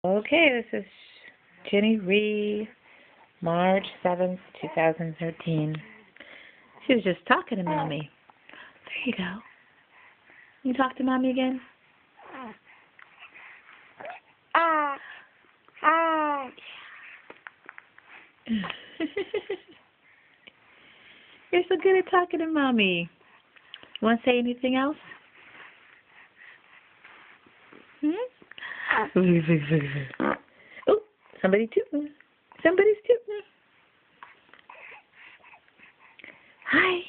Okay, this is Jenny Ree, March 7th, 2013. She was just talking to Mommy. There you go. You talk to Mommy again? You're so good at talking to Mommy. Want to say anything else? Oh, somebody's tooting. Somebody's tooting. Hi.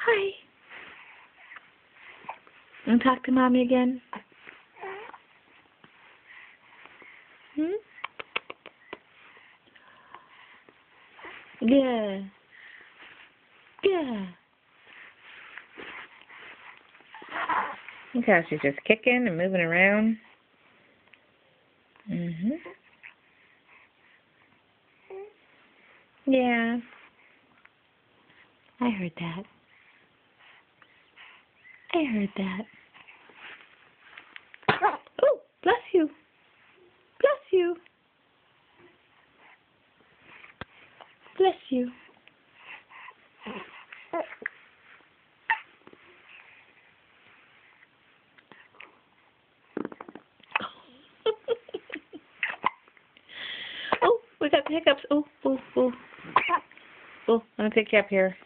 Hi. Want to talk to Mommy again? Yeah. Yeah. Look how she's just kicking and moving around. Yeah. I heard that. I heard that. Oh, bless you. Bless you. Bless you. Oh, we got the hiccups. Oh, oh, oh. Oh, I'm going to pick you up here.